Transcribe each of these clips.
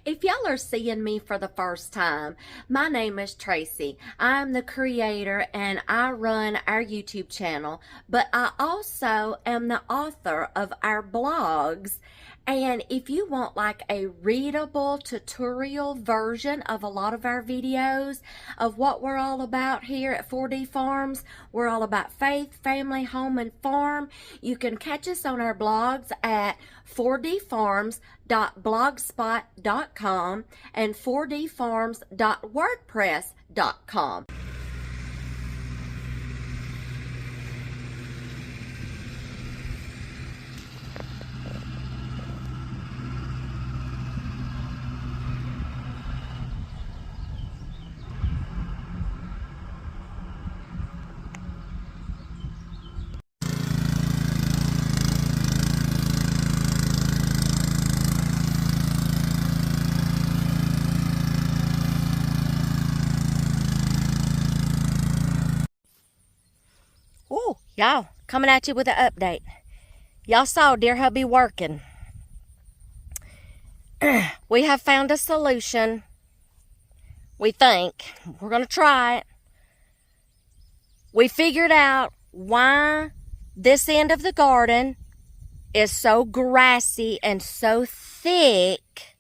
If y'all are seeing me for the first time, my name is Tracy. I'm the creator and I run our YouTube channel, but I also am the author of our blogs. And if you want like a readable tutorial version of a lot of our videos of what we're all about here at 4D Farms, we're all about faith, family, home, and farm. You can catch us on our blogs at 4dfarms.blogspot.com and 4dfarms.wordpress.com. Ooh, y'all, coming at you with an update. Y'all saw dear hubby working. We have found a solution. We think. We're going to try it. We figured out why this end of the garden is so grassy and so thick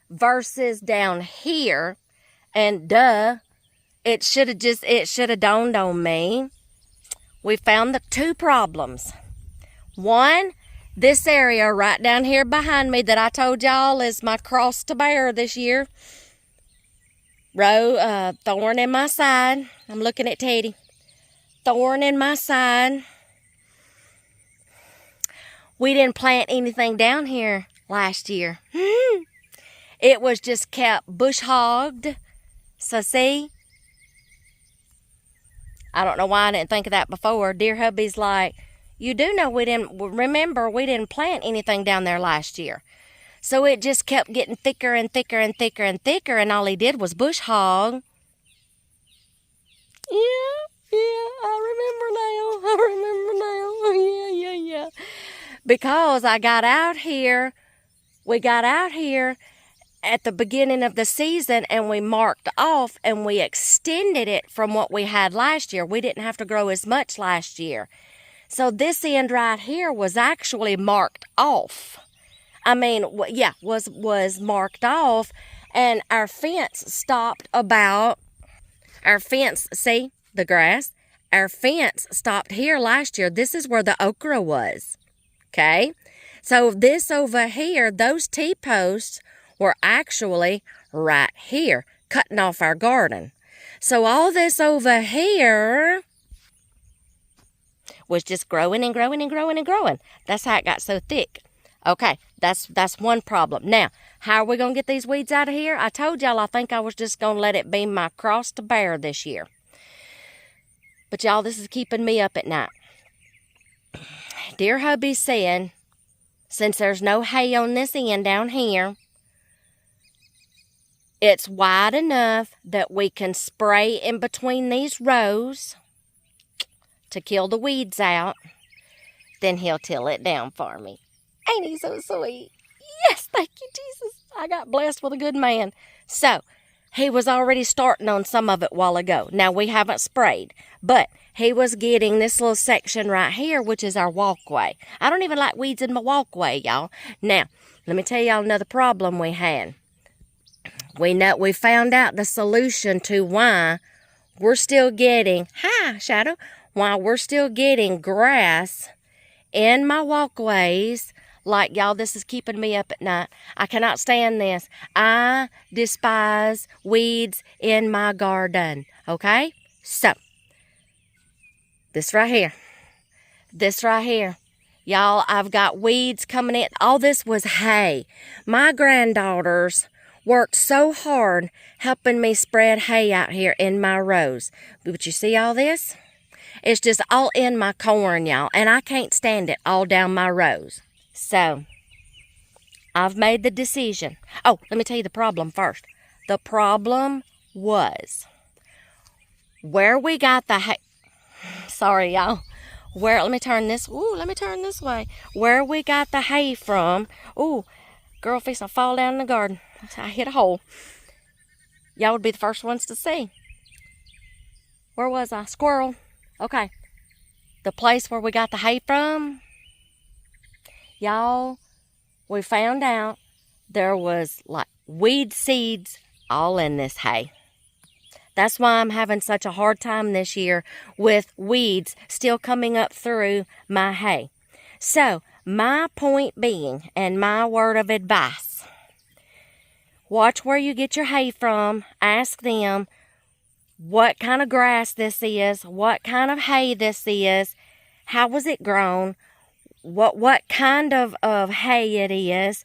versus down here. And it should have dawned on me. We found the two problems. One, this area right down here behind me that I told y'all is my cross to bear this year. Thorn in my side. I'm looking at Teddy. Thorn in my side. We didn't plant anything down here last year. It was just kept bush hogged. So see, I don't know why I didn't think of that before. Dear hubby's like, you do know we didn't plant anything down there last year. So it just kept getting thicker and thicker and thicker and thicker, and all he did was bush hog. Yeah, I remember now. Yeah. Because we got out here at the beginning of the season and we marked off and we extended it from what we had last year. We didn't have to grow as much last year. So this end right here was actually marked off. I mean, yeah, was marked off, and our fence stopped see the grass? Our fence stopped here last year. This is where the okra was, okay? So this over here, those T-posts were actually right here, cutting off our garden. So all this over here was just growing and growing and growing and growing. That's how it got so thick. Okay, that's one problem. Now, how are we going to get these weeds out of here? I told y'all I think I was just going to let it be my cross to bear this year. But y'all, this is keeping me up at night. Dear hubby's saying, since there's no hay on this end down here, it's wide enough that we can spray in between these rows to kill the weeds out. Then he'll till it down for me. Ain't he so sweet? Yes, thank you, Jesus. I got blessed with a good man. So, he was already starting on some of it a while ago. Now, we haven't sprayed, but he was getting this little section right here, which is our walkway. I don't even like weeds in my walkway, y'all. Now, let me tell y'all another problem we had. We found out the solution to why we're still getting, why we're still getting grass in my walkways. Like, y'all, this is keeping me up at night. I cannot stand this. I despise weeds in my garden, okay? So, this right here. Y'all, I've got weeds coming in. All this was hay. My granddaughters worked so hard helping me spread hay out here in my rows. But you see all this? It's just all in my corn, y'all, and I can't stand it all down my rows. So, I've made the decision. Oh, let me tell you the problem first. The problem was where we got the hay. Sorry, y'all. Let me turn this way. Where we got the hay from, Girl fixing to fall down in the garden. I hit a hole. Y'all would be the first ones to see. Where was I? Squirrel. Okay. The place where we got the hay from. Y'all, we found out there was like weed seeds all in this hay. That's why I'm having such a hard time this year with weeds still coming up through my hay. So, my point being, and my word of advice, watch where you get your hay from. Ask them what kind of grass this is, what kind of hay this is, how was it grown, what kind of hay it is,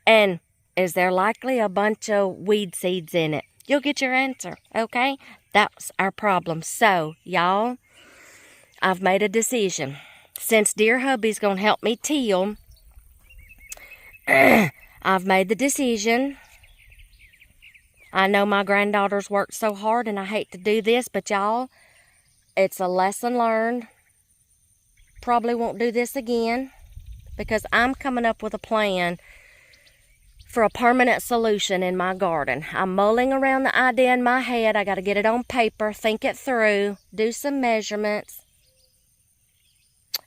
and is there likely a bunch of weed seeds in it? You'll get your answer, okay? That's our problem. So, y'all, I've made a decision. Since dear hubby's going to help me till, I've made the decision. I know my granddaughters worked so hard, and I hate to do this, but y'all, it's a lesson learned. Probably won't do this again, because I'm coming up with a plan for a permanent solution in my garden. I'm mulling around the idea in my head. I got to get it on paper, think it through, do some measurements,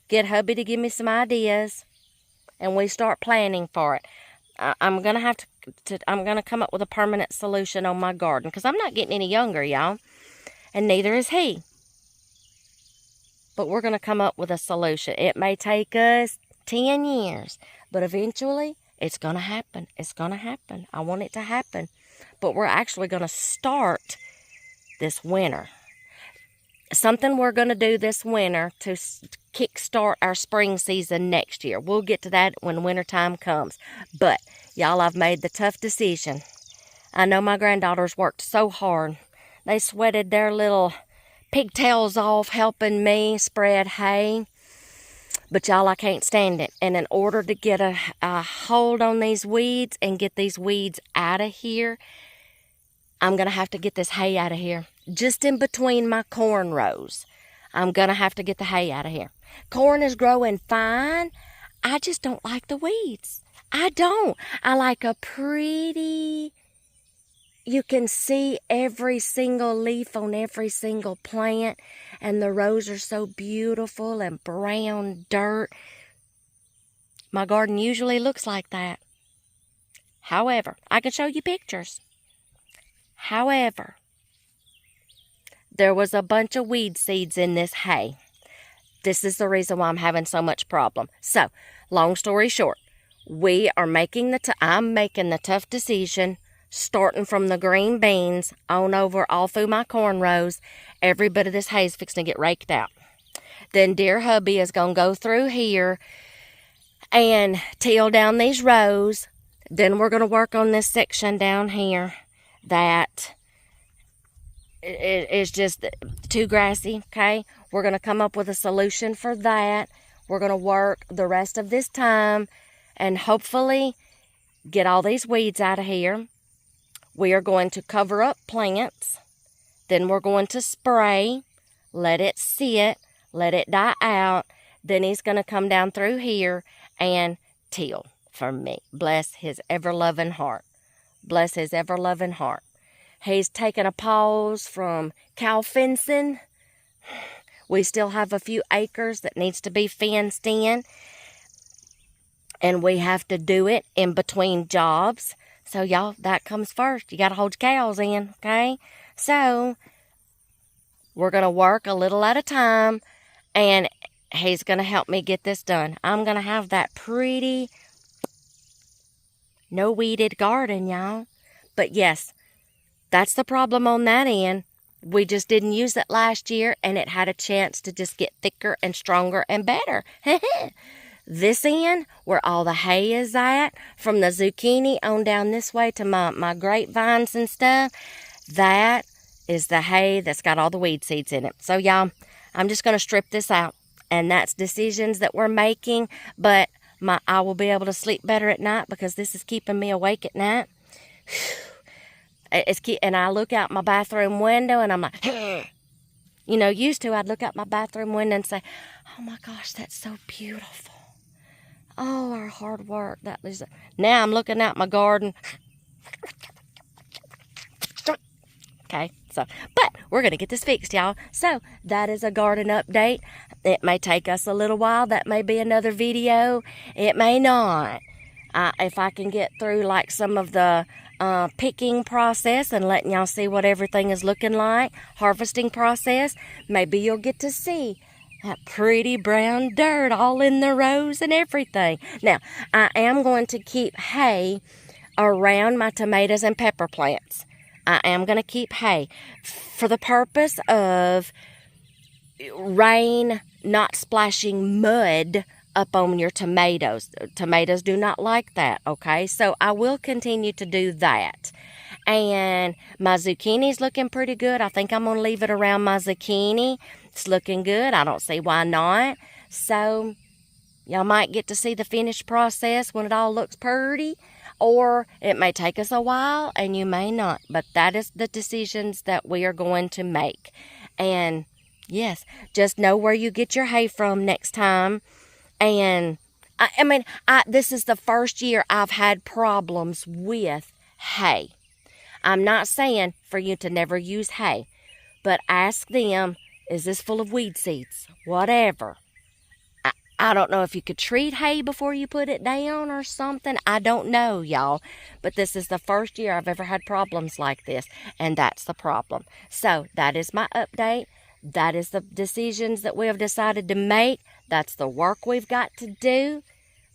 get hubby to give me some ideas, and we start planning for it. I'm going to have I'm going to come up with a permanent solution on my garden, because I'm not getting any younger, y'all, and neither is he. But we're going to come up with a solution. It may take us 10 years, but eventually it's going to happen. It's going to happen. I want it to happen. But we're actually going to start this winter. Something we're going to do this winter to kickstart our spring season next year. We'll get to that when wintertime comes. But, y'all, I've made the tough decision. I know my granddaughters worked so hard. They sweated their little pigtails off helping me spread hay. But y'all, I can't stand it. And in order to get a hold on these weeds and get these weeds out of here, I'm going to have to get this hay out of here. Just in between my corn rows, I'm going to have to get the hay out of here. Corn is growing fine. I just don't like the weeds. I don't. I like a pretty... You can see every single leaf on every single plant, and the rows are so beautiful and brown dirt. My garden usually looks like that. However, I can show you pictures. However, there was a bunch of weed seeds in this hay. This is the reason why I'm having so much problem. So, long story short, I'm making the tough decision. Starting from the green beans on over all through my corn rows, every bit of this hay is fixing to get raked out. Then dear hubby is going to go through here and till down these rows. Then we're going to work on this section down here that is just too grassy, okay? We're going to come up with a solution for that. We're going to work the rest of this time and hopefully get all these weeds out of here. We are going to cover up plants. Then we're going to spray, let it sit, let it die out. Then he's going to come down through here and till for me. Bless his ever-loving heart. Bless his ever-loving heart. He's taken a pause from cow fencing. We still have a few acres that needs to be fenced in. And we have to do it in between jobs. So, y'all, that comes first. You got to hold your cows in, okay? So, we're going to work a little at a time, and he's going to help me get this done. I'm going to have that pretty, no-weeded garden, y'all. But, yes, that's the problem on that end. We just didn't use it last year, and it had a chance to just get thicker and stronger and better. This end, where all the hay is at, from the zucchini on down this way to my grapevines and stuff, that is the hay that's got all the weed seeds in it. So, y'all, I'm just going to strip this out. And that's decisions that we're making. But I will be able to sleep better at night because this is keeping me awake at night. And I look out my bathroom window and I'm like, you know, used to I'd look out my bathroom window and say, oh my gosh, that's so beautiful. Oh, our hard work. That is. Now I'm looking at my garden. Okay, so, but we're going to get this fixed, y'all. So, that is a garden update. It may take us a little while. That may be another video. It may not. If I can get through, like, some of the picking process and letting y'all see what everything is looking like, harvesting process, maybe you'll get to see that pretty brown dirt all in the rows and everything. Now, I am going to keep hay around my tomatoes and pepper plants. I am going to keep hay for the purpose of rain not splashing mud up on your tomatoes. Tomatoes do not like that, okay? So I will continue to do that. And my zucchini's looking pretty good. I think I'm going to leave it around my zucchini. It's looking good. I don't see why not. So y'all might get to see the finished process when it all looks pretty. Or it may take us a while and you may not. But that is the decisions that we are going to make. And yes, just know where you get your hay from next time. And I mean, this is the first year I've had problems with hay. I'm not saying for you to never use hay. But ask them, is this full of weed seeds? Whatever. I don't know if you could treat hay before you put it down or something. I don't know, y'all. But this is the first year I've ever had problems like this. And that's the problem. So, that is my update. That is the decisions that we have decided to make. That's the work we've got to do.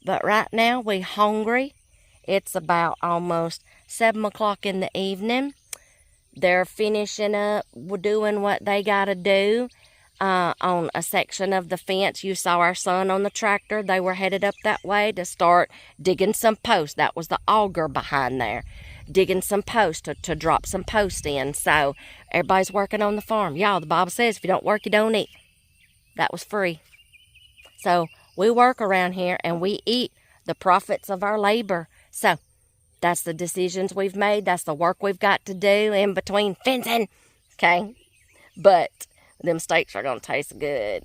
But right now, we're hungry. It's about almost 7 o'clock in the evening. They're finishing up doing what they got to do. On a section of the fence. You saw our son on the tractor. They were headed up that way to start digging some posts. That was the auger behind there. Digging some posts to drop some posts in. So everybody's working on the farm. Y'all, the Bible says if you don't work, you don't eat. That was free. So we work around here and we eat the profits of our labor. So that's the decisions we've made. That's the work we've got to do in between fencing. Okay? But them steaks are going to taste good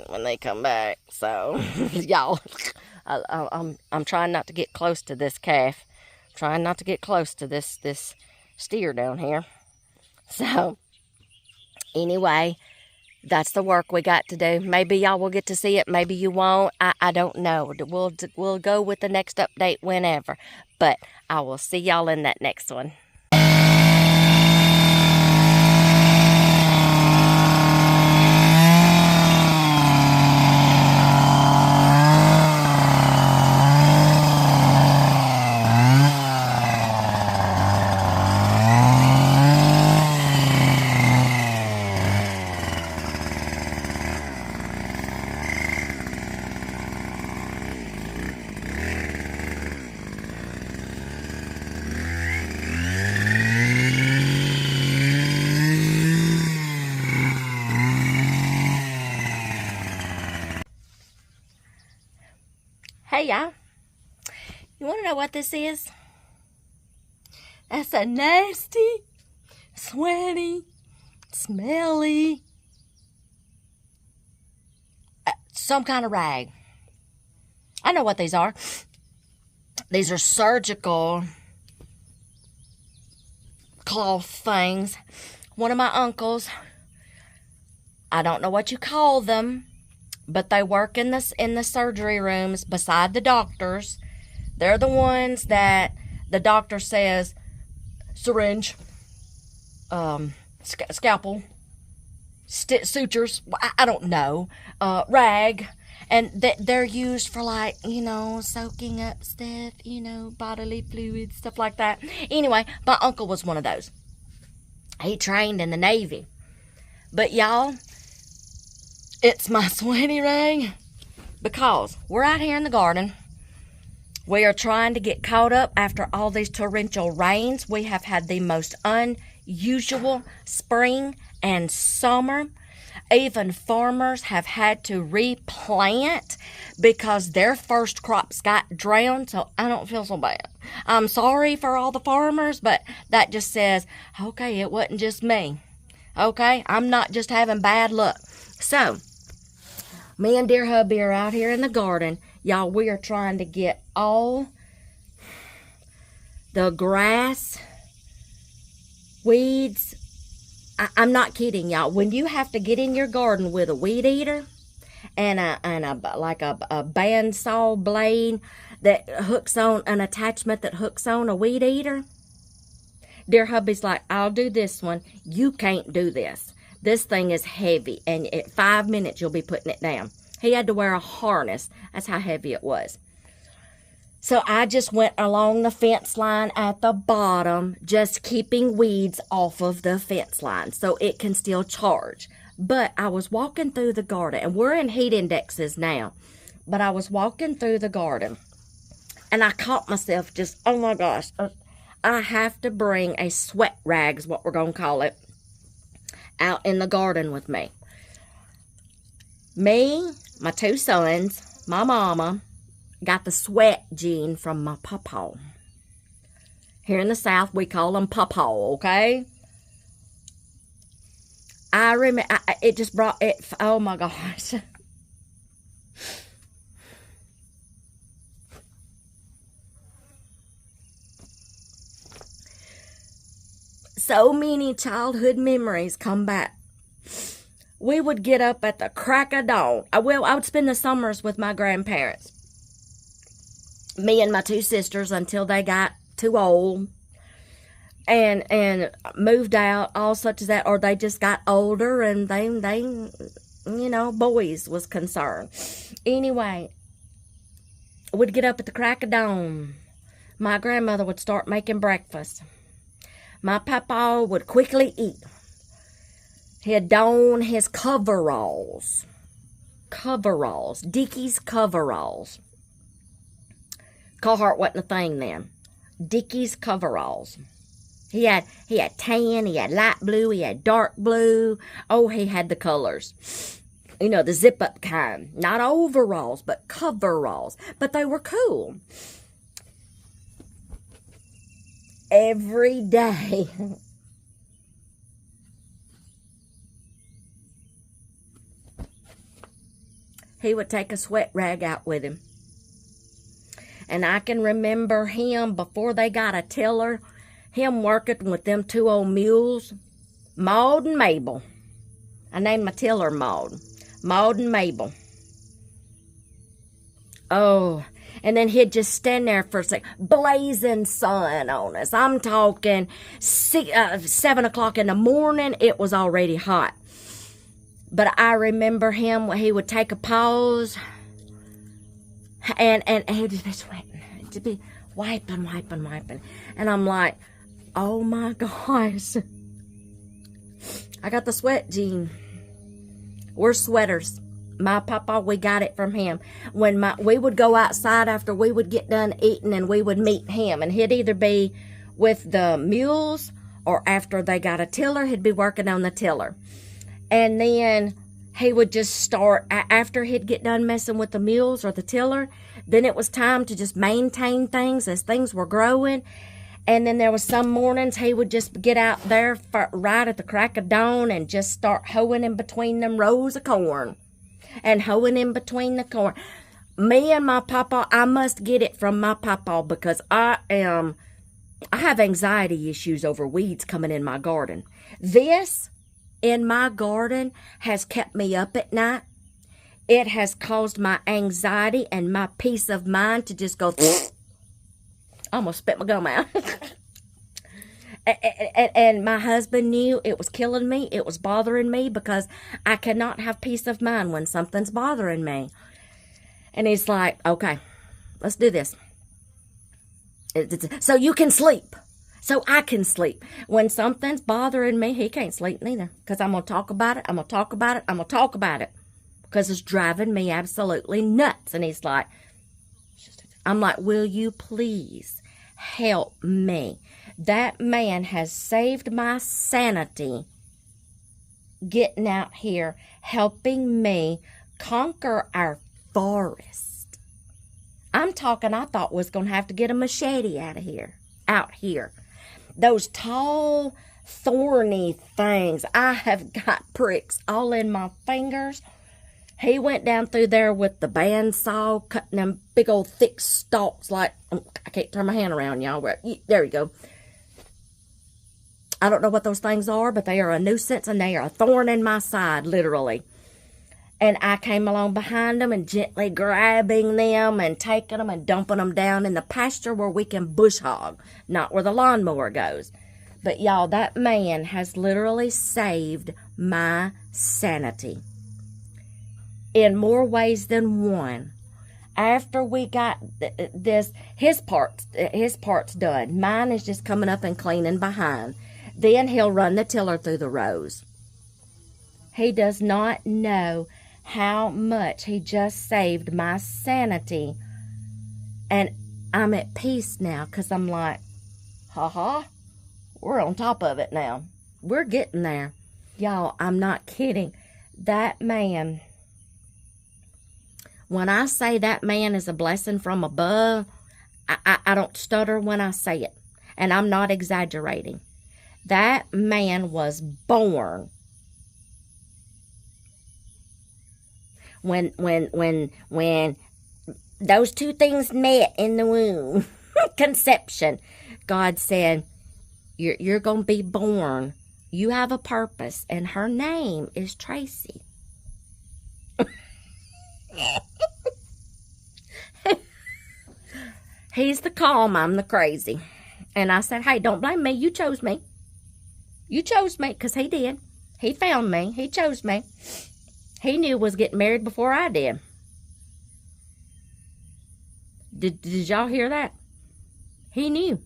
when they come back. So, y'all, I'm trying not to get close to this calf. Trying not to get close to this steer down here. So, anyway, that's the work we got to do. Maybe y'all will get to see it. Maybe you won't. I don't know. We'll go with the next update whenever. But I will see y'all in that next one. Hey, y'all. You want to know what this is? That's a nasty, sweaty, smelly, some kind of rag. I know what these are. These are surgical cloth things. One of my uncles, I don't know what you call them, but they work in the surgery rooms beside the doctors. They're the ones that the doctor says, syringe, scalpel, sutures, I don't know, rag. And they're used for, like, soaking up stuff, bodily fluids, stuff like that. Anyway, my uncle was one of those. He trained in the Navy. But, y'all, it's my sweaty rag because we're out here in the garden. We are trying to get caught up after all these torrential rains. We have had the most unusual spring and summer. Even farmers have had to replant because their first crops got drowned, so I don't feel so bad. I'm sorry for all the farmers, but that just says, okay, it wasn't just me. Okay, I'm not just having bad luck. So, Me and dear hubby are out here in the garden. Y'all, we are trying to get all the grass, weeds. I'm not kidding, y'all. When you have to get in your garden with a weed eater and a bandsaw blade that hooks on, an attachment that hooks on a weed eater, dear hubby's like, I'll do this one. You can't do this. This thing is heavy, and in 5 minutes you'll be putting it down. He had to wear a harness. That's how heavy it was. So I just went along the fence line at the bottom, just keeping weeds off of the fence line so it can still charge. But I was walking through the garden, and we're in heat indexes now, but I was walking through the garden, and I caught myself just, oh my gosh, I have to bring a sweat rag, is what we're going to call it, out in the garden with me. Me, my 2 sons, my mama, got the sweat gene from my papa. Here in the South, we call them papa, okay? I remember, it just brought it, oh my gosh. So many childhood memories come back. We would get up at the crack of dawn. I would spend the summers with my grandparents. Me and my 2 sisters until they got too old and moved out, all such as that, or they just got older and they you know, boys was concerned. Anyway, we'd get up at the crack of dawn. My grandmother would start making breakfast. My papa would quickly eat. He'd don his coveralls. Dickies coveralls. Carhartt wasn't a thing then. Dickies coveralls. He had tan, he had light blue, he had dark blue. Oh, he had the colors. You know, the zip-up kind. Not overalls, but coveralls. But they were cool. Every day. He would take a sweat rag out with him. And I can remember him, before they got a tiller, him working with them 2 old mules, Maud and Mabel. I named my tiller Maud. Maud and Mabel. Oh, and then he'd just stand there for a second, blazing sun on us. I'm talking 7 o'clock in the morning. It was already hot. But I remember him, he would take a pause, and he'd just be sweating. He'd be wiping. And I'm like, oh my gosh. I got the sweat gene. We're sweaters. My papa, we got it from him. When we would go outside after we would get done eating, and we would meet him, and he'd either be with the mules, or after they got a tiller, he'd be working on the tiller. And then he would just start, after he'd get done messing with the mules or the tiller, then it was time to just maintain things as things were growing. And then there was some mornings he would just get out there right at the crack of dawn and just start hoeing in between them rows of corn. And hoeing in between the corn. Me and my papa, I must get it from my papa, because I have anxiety issues over weeds coming in my garden. This in my garden has kept me up at night. It has caused my anxiety and my peace of mind to just go, I almost spit my gum out. And my husband knew it was killing me. It was bothering me, because I cannot have peace of mind when something's bothering me. And he's like, okay, let's do this. So you can sleep. So I can sleep. When something's bothering me, he can't sleep neither. Because I'm going to talk about it. I'm going to talk about it. I'm going to talk about it. Because it's driving me absolutely nuts. And he's like, I'm like, will you please help me? That man has saved my sanity getting out here, helping me conquer our forest. I'm talking, I thought was going to have to get a machete out here. Those tall, thorny things. I have got pricks all in my fingers. He went down through there with the bandsaw, cutting them big old thick stalks like, I can't turn my hand around, y'all. There you go. I don't know what those things are, but they are a nuisance and they are a thorn in my side, literally. And I came along behind them and gently grabbing them and taking them and dumping them down in the pasture where we can bush hog, not where the lawnmower goes. But y'all, that man has literally saved my sanity in more ways than one. After we got this, his part's done. Mine is just coming up and cleaning behind. Then he'll run the tiller through the rows. He does not know how much he just saved my sanity. And I'm at peace now because I'm like, we're on top of it now. We're getting there. Y'all, I'm not kidding. That man, when I say that man is a blessing from above, I don't stutter when I say it. And I'm not exaggerating. That man was born when those two things met in the womb, conception, God said, you're going to be born. You have a purpose, and her name is Tracy. He's the calm, I'm the crazy. And I said, hey, don't blame me. You chose me. You chose me, because he did. He found me. He chose me. He knew was getting married before I did. Did y'all hear that? He knew.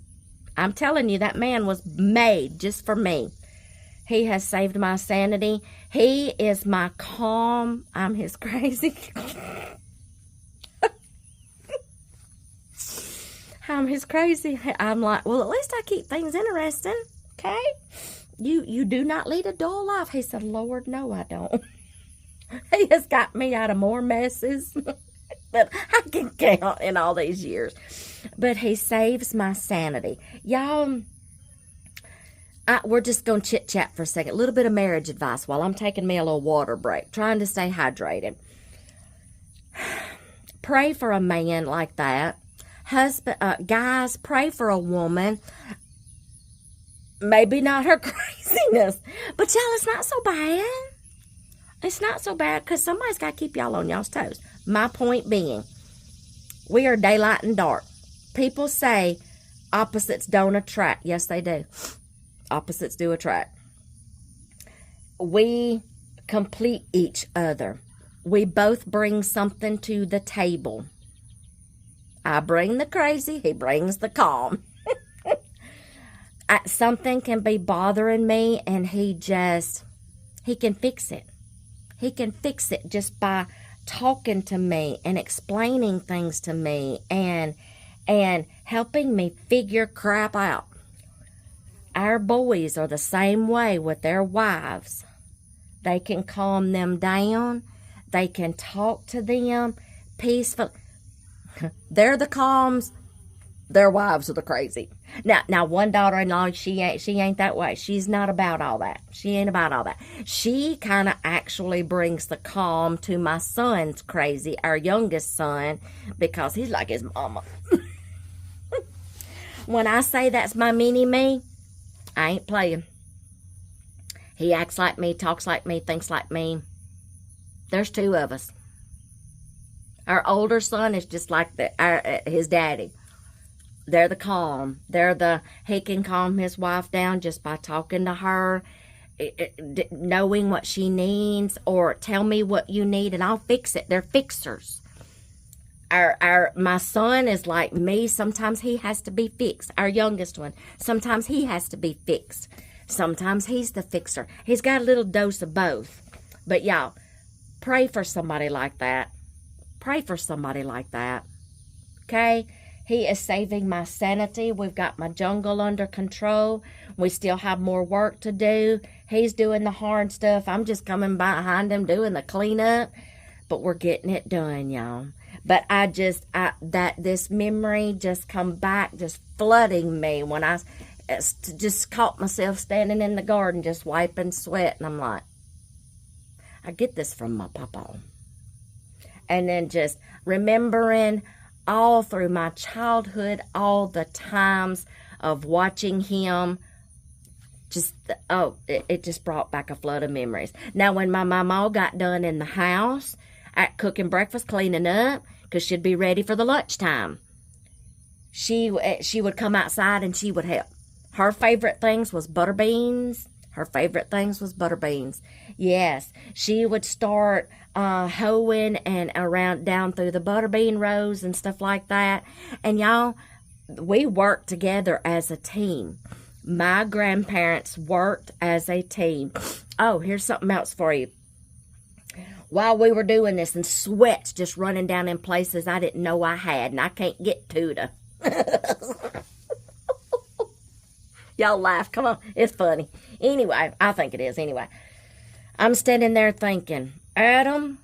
I'm telling you, that man was made just for me. He has saved my sanity. He is my calm. I'm his crazy. I'm his crazy. I'm like, well, at least I keep things interesting. Okay? You do not lead a dull life. He said, Lord, no, I don't. He has got me out of more messes than I can count in all these years. But he saves my sanity. Y'all, we're just going to chit-chat for a second. A little bit of marriage advice while I'm taking me a little water break. Trying to stay hydrated. Pray for a man like that. Guys, pray for a woman. Maybe not her craziness. But y'all, it's not so bad. It's not so bad because somebody's got to keep y'all on y'all's toes. My point being, we are daylight and dark. People say opposites don't attract. Yes, they do. Opposites do attract. We complete each other. We both bring something to the table. I bring the crazy. He brings the calm. Something can be bothering me and he can fix it. He can fix it just by talking to me and explaining things to me and helping me figure crap out. Our boys are the same way with their wives. They can calm them down. They can talk to them peacefully. They're the calms. Their wives are the crazy. Now, one daughter-in-law, she ain't that way. She's not about all that. She ain't about all that. She kind of actually brings the calm to my son's crazy, our youngest son, because he's like his mama. When I say that's my mini-me, I ain't playing. He acts like me, talks like me, thinks like me. There's two of us. Our older son is just like his daddy. They're the calm. He can calm his wife down just by talking to her, knowing what she needs, or tell me what you need and I'll fix it. They're fixers. My son is like me. Sometimes he has to be fixed. Our youngest one. Sometimes he has to be fixed. Sometimes he's the fixer. He's got a little dose of both. But y'all, pray for somebody like that. Pray for somebody like that. Okay? He is saving my sanity. We've got my jungle under control. We still have more work to do. He's doing the hard stuff. I'm just coming behind him doing the cleanup. But we're getting it done, y'all. But this memory just come back, just flooding me when I just caught myself standing in the garden, just wiping sweat. And I'm like, I get this from my papa. And then just remembering all through my childhood, all the times of watching him. It just brought back a flood of memories. Now, when my mama got done in the house, at cooking breakfast, cleaning up, because she'd be ready for the lunchtime, she would come outside and she would help. Her favorite things was butter beans. Yes, she would start hoeing and around down through the butter bean rows and stuff like that. And y'all, we worked together as a team. My grandparents worked as a team. Oh, here's something else for you. While we were doing this, and sweat's just running down in places I didn't know I had, and I can't get to the... Y'all laugh. Come on. It's funny. Anyway, I think it is. Anyway, I'm standing there thinking, Adam,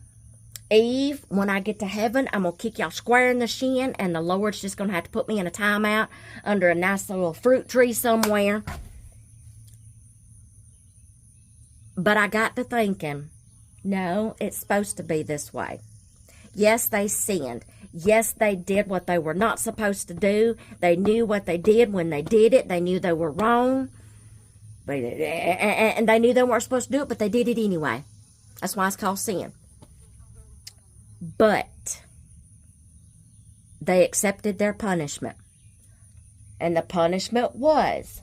Eve, when I get to heaven, I'm going to kick y'all square in the shin, and the Lord's just going to have to put me in a timeout under a nice little fruit tree somewhere. But I got to thinking, no, it's supposed to be this way. Yes, they sinned. Yes, they did what they were not supposed to do. They knew what they did when they did it. They knew they were wrong. And they knew they weren't supposed to do it, but they did it anyway. That's why it's called sin. But they accepted their punishment. And the punishment was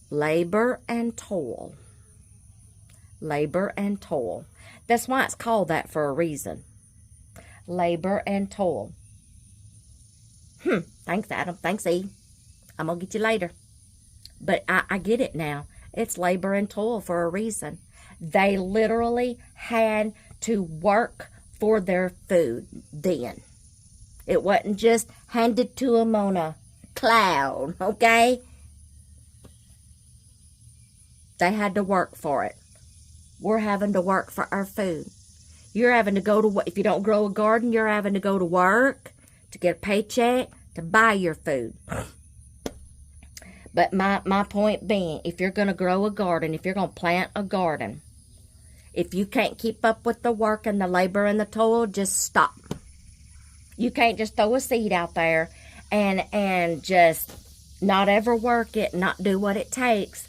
labor and toil. Labor and toil. That's why it's called that, for a reason. Labor and toil. Thanks, Adam. Thanks, Eve. I'm going to get you later. But I get it now. It's labor and toil for a reason. They literally had to work for their food then. It wasn't just handed to them on a cloud, okay? They had to work for it. We're having to work for our food. You're having to go to, if you don't grow a garden, you're having to go to work to get a paycheck to buy your food. But my point being, if you're going to grow a garden, if you're going to plant a garden, if you can't keep up with the work and the labor and the toil, just stop. You can't just throw a seed out there and just not ever work it, not do what it takes.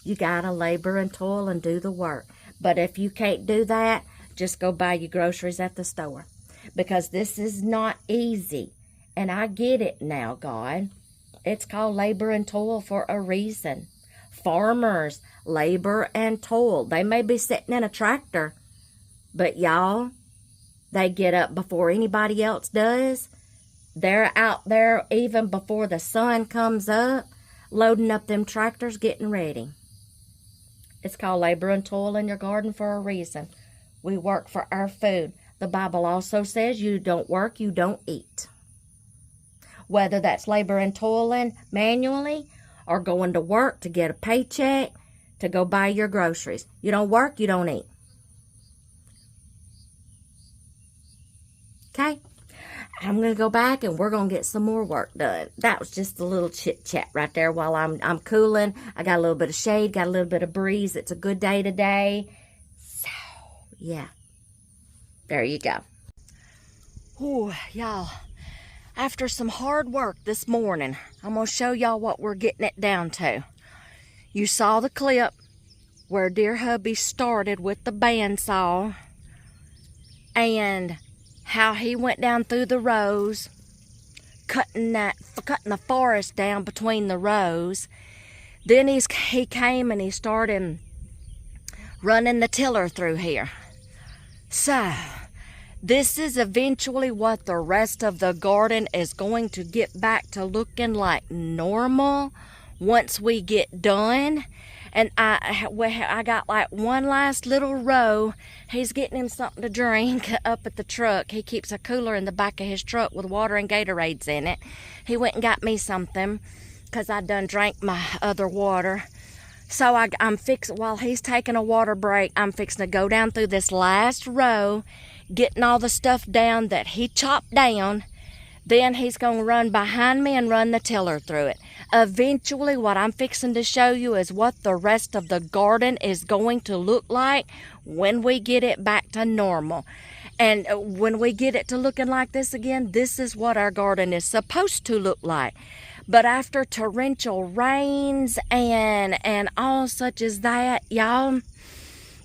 You got to labor and toil and do the work. But if you can't do that, just go buy your groceries at the store. Because this is not easy. And I get it now, God. It's called labor and toil for a reason. Farmers, labor and toil. They may be sitting in a tractor, but y'all, they get up before anybody else does. They're out there even before the sun comes up, loading up them tractors, getting ready. It's called labor and toil in your garden for a reason. We work for our food. The Bible also says you don't work, you don't eat. Whether that's labor and toiling manually or going to work to get a paycheck to go buy your groceries. You don't work, you don't eat. Okay? I'm going to go back and we're going to get some more work done. That was just a little chit-chat right there while I'm cooling. I got a little bit of shade, got a little bit of breeze. It's a good day today. So, yeah. There you go. Oh, y'all. After some hard work this morning, I'm going to show y'all what we're getting it down to. You saw the clip where dear hubby started with the bandsaw and how he went down through the rows, cutting the forest down between the rows. Then he came and he started running the tiller through here. So, this is eventually what the rest of the garden is going to get back to looking like normal once we get done. And I got like one last little row. He's getting him something to drink up at the truck. He keeps a cooler in the back of his truck with water and Gatorades in it. He went and got me something because I done drank my other water. So I'm fixing, while he's taking a water break, I'm fixing to go down through this last row, getting all the stuff down that he chopped down. Then he's going to run behind me and run the tiller through it. Eventually, what I'm fixing to show you is what the rest of the garden is going to look like when we get it back to normal. And when we get it to looking like this again, this is what our garden is supposed to look like. But after torrential rains and all such as that, y'all,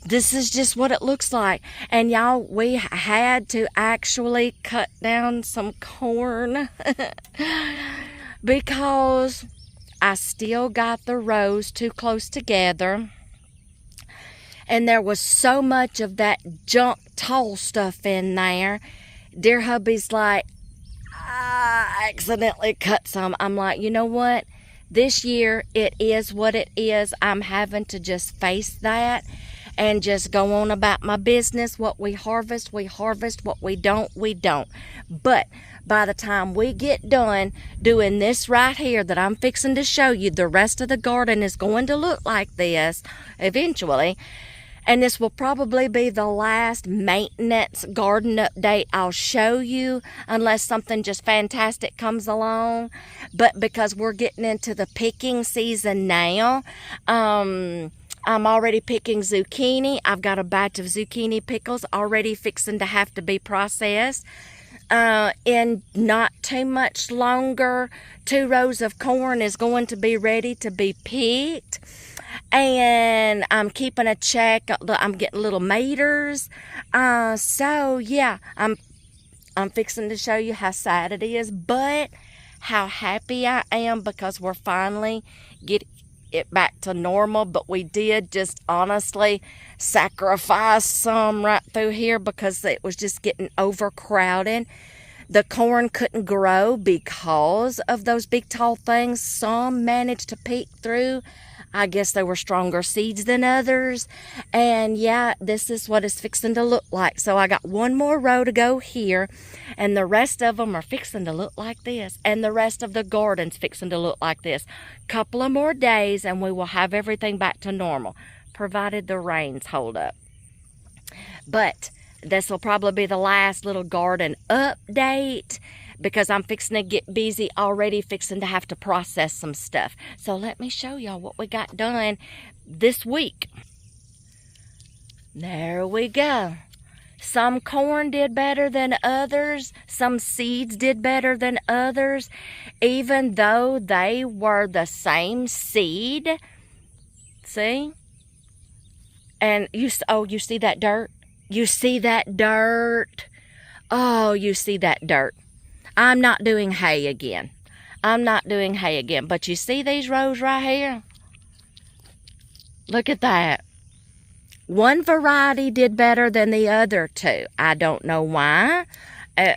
this is just what it looks like. And y'all, we had to actually cut down some corn because I still got the rows too close together. And there was so much of that junk tall stuff in there. Dear hubby's like, I accidentally cut some. I'm like, you know what? This year, it is what it is. I'm having to just face that and just go on about my business. What we harvest, we harvest. What we don't, we don't. But by the time we get done doing this right here that I'm fixing to show you, the rest of the garden is going to look like this eventually. And this will probably be the last maintenance garden update I'll show you, unless something just fantastic comes along. But because we're getting into the picking season now, I'm already picking zucchini. I've got a batch of zucchini pickles already fixing to have to be processed. In not too much longer, 2 rows of corn is going to be ready to be picked. And I'm keeping a check. I'm getting little meters. So yeah, I'm fixing to show you how sad it is, but how happy I am because we're finally getting it back to normal. But we did just honestly sacrifice some right through here because it was just getting overcrowded. The corn couldn't grow because of those big tall things. Some managed to peek through. I guess they were stronger seeds than others. And yeah, this is what it's fixing to look like. So I got 1 more row to go here. And the rest of them are fixing to look like this. And the rest of the garden's fixing to look like this. Couple of more days and we will have everything back to normal, provided the rains hold up. But this will probably be the last little garden update, because I'm fixing to get busy already fixing to have to process some stuff. So let me show y'all what we got done this week. There we go. Some corn did better than others. Some seeds did better than others, even though they were the same seed. See? And you see that dirt? You see that dirt? Oh, you see that dirt. I'm not doing hay again. But you see these rows right here? Look at that. One variety did better than the other 2. I don't know why.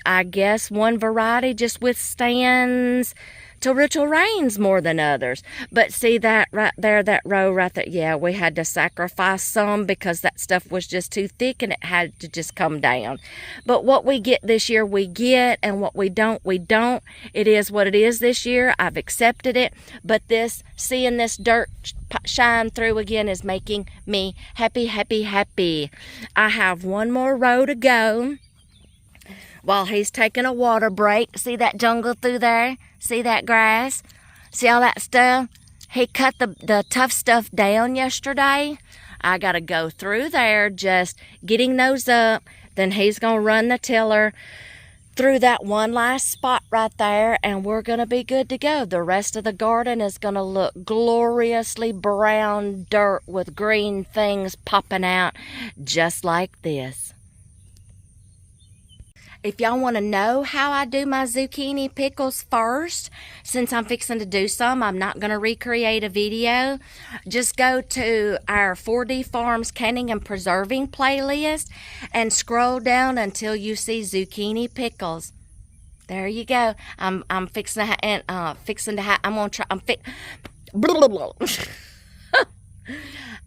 I guess one variety just withstands torrential rains more than others. But see that right there, that row right there? Yeah, we had to sacrifice some because that stuff was just too thick and it had to just come down. But what we get this year, we get, and what we don't, we don't. It is what it is this year. I've accepted it. But seeing this dirt shine through again is making me happy, happy, happy. I have 1 more row to go while he's taking a water break. See that jungle through there? See that grass? See all that stuff? He cut the tough stuff down yesterday. I got to go through there just getting those up. Then he's going to run the tiller through that one last spot right there, and we're going to be good to go. The rest of the garden is going to look gloriously brown dirt with green things popping out just like this. If y'all want to know how I do my zucchini pickles first, since I'm fixing to do some, I'm not going to recreate a video. Just go to our 4D Farms Canning and Preserving playlist and scroll down until you see zucchini pickles. There you go. I'm fixing to I'm going to try.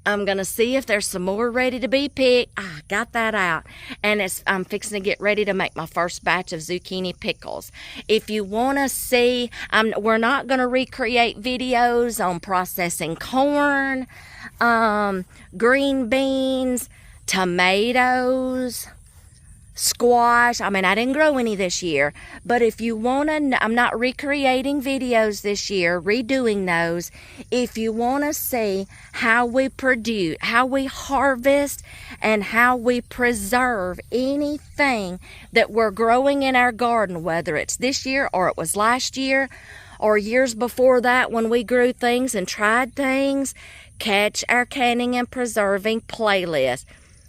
I'm going to see if there's some more ready to be picked. I got that out. And I'm fixing to get ready to make my first batch of zucchini pickles. If you want to see, we're not going to recreate videos on processing corn, green beans, tomatoes, squash. I mean, I didn't grow any this year, but if you want to, I'm not recreating videos this year, redoing those. If you want to see how we produce, how we harvest, and how we preserve anything that we're growing in our garden, whether it's this year or it was last year or years before that when we grew things and tried things, catch our canning and preserving playlist.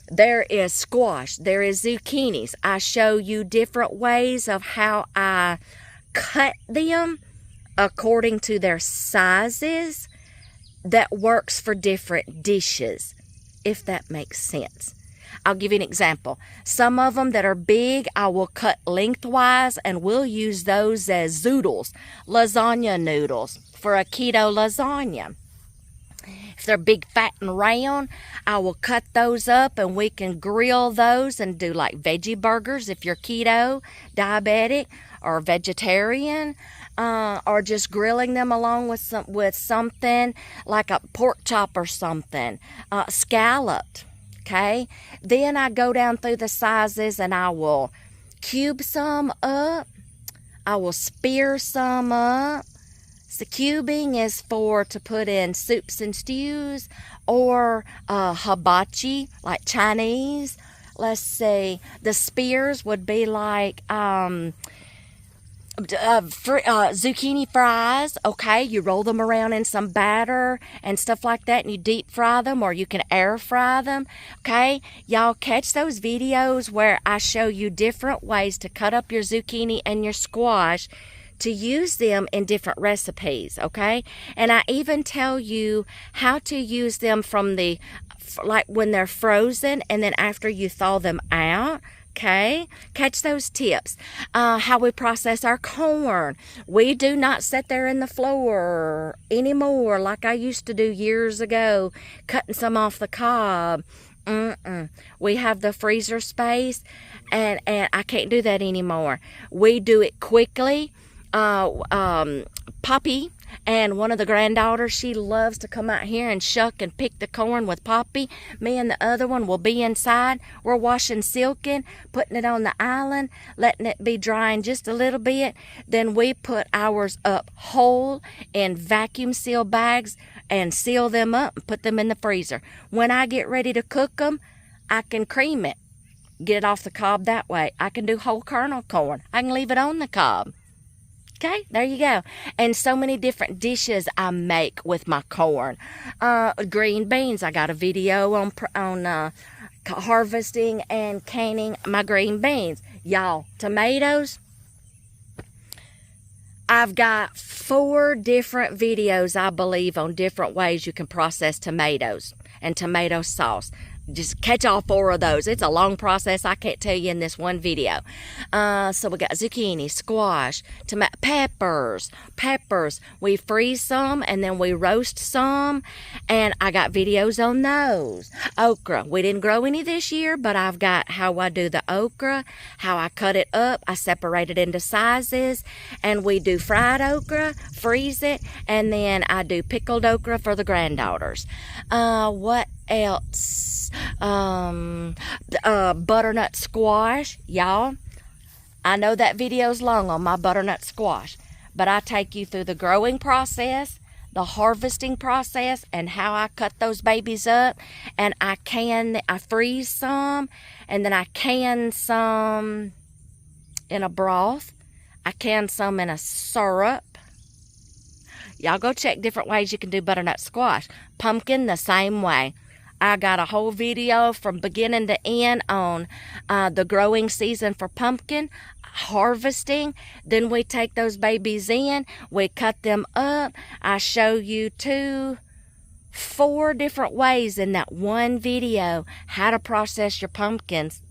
There is squash, there is zucchinis. I show you different ways of how I cut them according to their sizes that works for different dishes, if that makes sense. I'll give you an example. Some of them that are big, I will cut lengthwise, and we'll use those as zoodles, lasagna noodles for a keto lasagna. If they're big, fat, and round, I will cut those up and we can grill those and do like veggie burgers if you're keto, diabetic, or vegetarian, or just grilling them along with something like a pork chop or something, scalloped, okay? Then I go down through the sizes and I will cube some up. I will spear some up. The cubing is to put in soups and stews, or hibachi, like Chinese. Let's see, the spears would be like zucchini fries. Okay, you roll them around in some batter and stuff like that, and you deep fry them, or you can air fry them. Okay, y'all catch those videos where I show you different ways to cut up your zucchini and your squash to use them in different recipes, okay? And I even tell you how to use them from like when they're frozen and then after you thaw them out, okay? Catch those tips. How we process our corn. We do not sit there in the floor anymore like I used to do years ago, cutting some off the cob. We have the freezer space, and I can't do that anymore. We do it quickly. Poppy and one of the granddaughters, she loves to come out here and shuck and pick the corn with Poppy. Me and the other one will be inside. We're washing silking, putting it on the island, letting it be drying just a little bit. Then we put ours up whole in vacuum seal bags and seal them up and put them in the freezer. When I get ready to cook them, I can cream it, get it off the cob that way. I can do whole kernel corn. I can leave it on the cob. Okay, there you go. And so many different dishes I make with my corn. Green beans. I got a video on harvesting and canning my green beans. Y'all, tomatoes. I've got 4 different videos, I believe, on different ways you can process tomatoes and tomato sauce. Just catch all 4 of those. It's a long process. I can't tell you in this one video. So we got zucchini, squash, peppers. We freeze some and then we roast some. And I got videos on those. Okra. We didn't grow any this year, but I've got how I do the okra, how I cut it up. I separate it into sizes. And we do fried okra, freeze it, and then I do pickled okra for the granddaughters. What else? Butternut squash. Y'all, I know that video's long on my butternut squash, but I take you through the growing process, the harvesting process, and how I cut those babies up. And I freeze some, and then I can some in a broth. I can some in a syrup. Y'all go check different ways you can do butternut squash. Pumpkin, the same way. I got a whole video from beginning to end on the growing season for pumpkin, harvesting. Then we take those babies in, we cut them up. I show you 4 different ways in that one video how to process your pumpkins.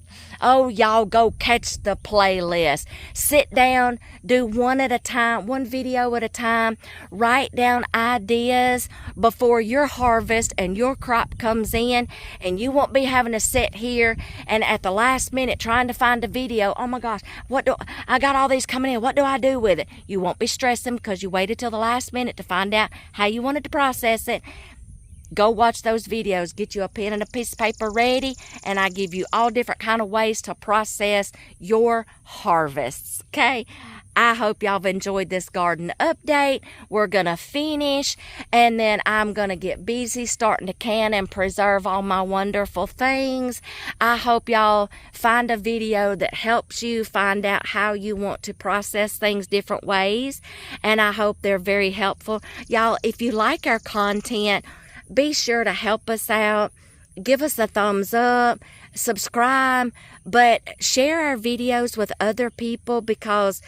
Oh, y'all go catch the playlist. Sit down, do one at a time, one video at a time. Write down ideas before your harvest and your crop comes in, and you won't be having to sit here and at the last minute trying to find a video. Oh my gosh, I got all these coming in. What do I do with it? You won't be stressing because you waited till the last minute to find out how you wanted to process it. Go watch those videos. Get you a pen and a piece of paper ready, and I give you all different kind of ways to process your harvests. Okay? I hope y'all have enjoyed this garden update. We're going to finish, and then I'm going to get busy starting to can and preserve all my wonderful things. I hope y'all find a video that helps you find out how you want to process things different ways, and I hope they're very helpful. Y'all, if you like our content, be sure to help us out. Give us a thumbs up, subscribe, but share our videos with other people, because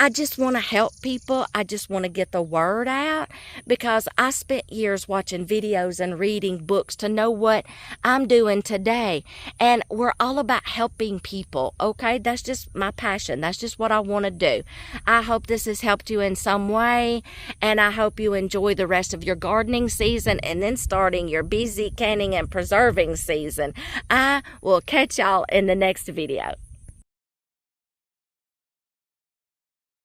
I just want to help people. I just want to get the word out, because I spent years watching videos and reading books to know what I'm doing today. And we're all about helping people, okay? That's just my passion. That's just what I want to do. I hope this has helped you in some way, and I hope you enjoy the rest of your gardening season and then starting your busy canning and preserving season. I will catch y'all in the next video.